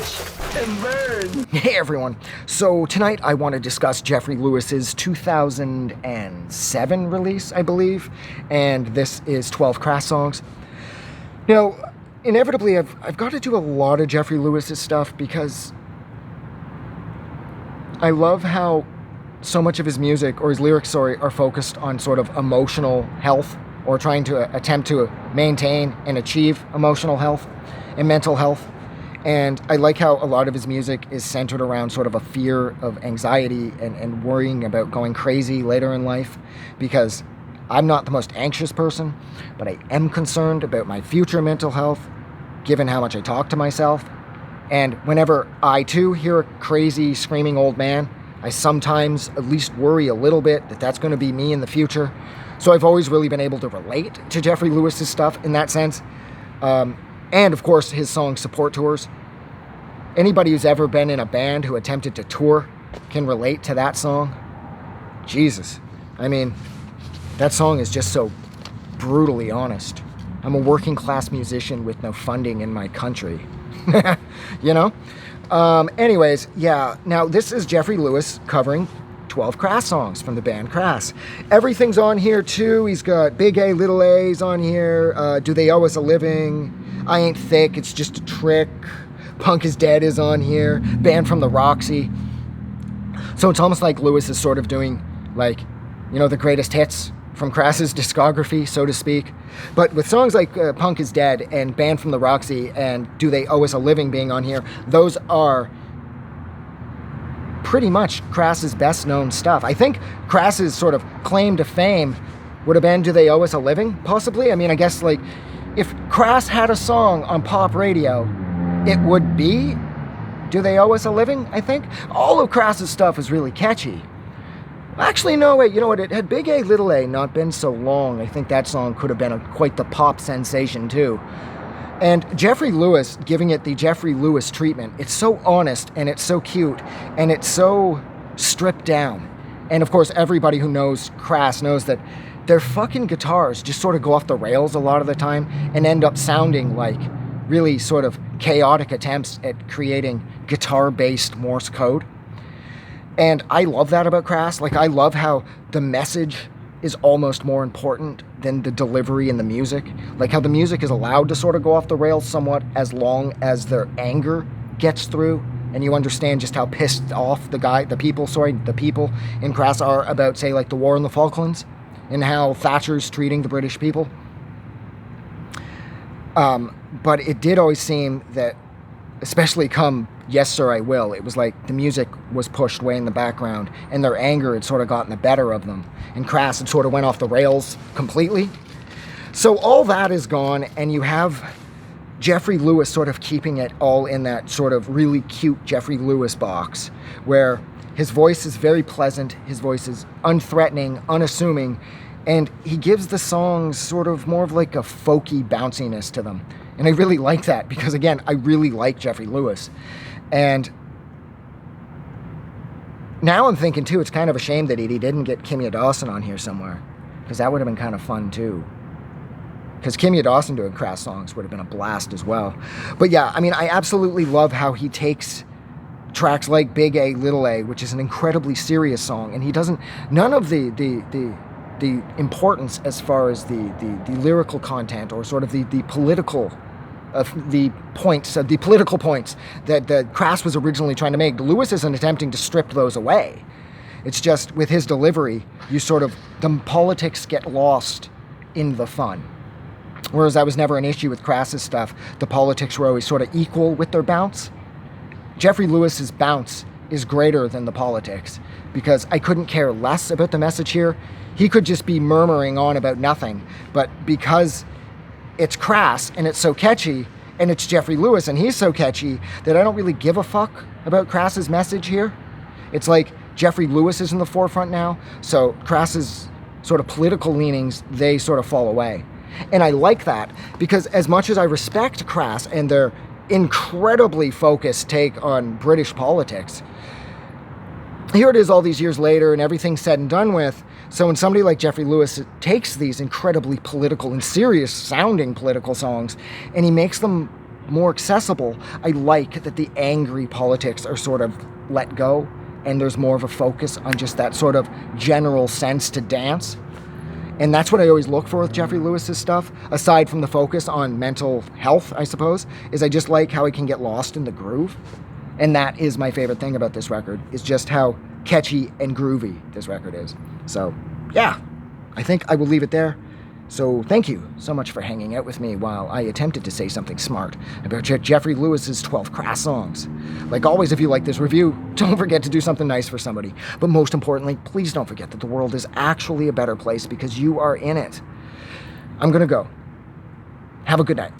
Watch and burn. Hey everyone. So tonight I want to discuss Jeffrey Lewis's 2007 release, I believe, and this is 12 Crass Songs. Now, inevitably I've got to do a lot of Jeffrey Lewis's stuff because I love how so much of his music, or his lyrics, are focused on sort of emotional health, or trying to attempt to maintain and achieve emotional health and mental health. And I like how a lot of his music is centered around sort of a fear of anxiety and worrying about going crazy later in life, because I'm not the most anxious person, but I am concerned about my future mental health, given how much I talk to myself. And whenever I too hear a crazy screaming old man, I sometimes at least worry a little bit that that's going to be me in the future. So I've always really been able to relate to Jeffrey Lewis's stuff in that sense. And of course, his song support tours. Anybody who's ever been in a band who attempted to tour can relate to that song. Jesus. I mean, that song is just so brutally honest. I'm a working class musician with no funding in my country. You know? Anyways, yeah. Now, this is Jeffrey Lewis covering 12 Crass songs from the band Crass. Everything's on here too. He's got Big A, Little A's on here. Do They Owe Us a Living? I Ain't Thick, It's Just a Trick. Punk is Dead is on here. Banned from the Roxy. So it's almost like Lewis is sort of doing, like, you know, the greatest hits from Crass's discography, so to speak. But with songs like Punk is Dead and Banned from the Roxy and Do They Owe Us a Living being on here, those are pretty much Crass's best known stuff. I think Crass's sort of claim to fame would have been Do They Owe Us a Living, possibly. I mean, I guess, like, if Crass had a song on pop radio, it would be Do They Owe Us a Living, I think. All of Crass's stuff is really catchy. Actually, no, wait, you know what? Had Big A, Little A not been so long, I think that song could have been quite the pop sensation, too. And Jeffrey Lewis, giving it the Jeffrey Lewis treatment, it's so honest, and it's so cute, and it's so stripped down. And of course, everybody who knows Crass knows that their fucking guitars just sort of go off the rails a lot of the time and end up sounding like really sort of chaotic attempts at creating guitar-based Morse code. And I love that about Crass. Like, I love how the message is almost more important than the delivery and the music. Like how the music is allowed to sort of go off the rails somewhat as long as their anger gets through, and you understand just how pissed off the people in Crass are about, say, like the war in the Falklands, and how Thatcher's treating the British people. But it did always seem that, especially come Yes Sir I Will, it was like the music was pushed way in the background, and their anger had sort of gotten the better of them, and Crass had sort of went off the rails completely. So all that is gone, and you have Jeffrey Lewis sort of keeping it all in that sort of really cute Jeffrey Lewis box, where his voice is very pleasant, his voice is unthreatening, unassuming, and he gives the songs sort of more of like a folky bounciness to them. And I really like that because, again, I really like Jeffrey Lewis. And now I'm thinking, too, it's kind of a shame that he didn't get Kimya Dawson on here somewhere, because that would have been kind of fun, too. Because Kimya Dawson doing Crass songs would have been a blast as well. But yeah, I mean, I absolutely love how he takes tracks like Big A, Little A, which is an incredibly serious song, and he doesn't, none of the importance as far as the lyrical content or sort of the political political points that Crass was originally trying to make. Lewis isn't attempting to strip those away. It's just with his delivery, the politics get lost in the fun. Whereas that was never an issue with Crass's stuff. The politics were always sort of equal with their bounce. Jeffrey Lewis's bounce is greater than the politics, because I couldn't care less about the message here. He could just be murmuring on about nothing, but because it's Crass and it's so catchy, and it's Jeffrey Lewis and he's so catchy, that I don't really give a fuck about Crass's message here. It's like Jeffrey Lewis is in the forefront now, so Crass's sort of political leanings, they sort of fall away. And I like that, because as much as I respect Crass and their incredibly focused take on British politics, here it is all these years later and everything's said and done with. So when somebody like Jeffrey Lewis takes these incredibly political and serious sounding political songs and he makes them more accessible, I like that the angry politics are sort of let go, and there's more of a focus on just that sort of general sense to dance. And that's what I always look for with Jeffrey Lewis's stuff, aside from the focus on mental health, I suppose, is I just like how he can get lost in the groove. And that is my favorite thing about this record, is just how catchy and groovy this record is. So, yeah, I think I will leave it there. So thank you so much for hanging out with me while I attempted to say something smart about Jeffrey Lewis's 12 Crass Songs. Like always, if you like this review, don't forget to do something nice for somebody. But most importantly, please don't forget that the world is actually a better place because you are in it. I'm gonna go. Have a good night.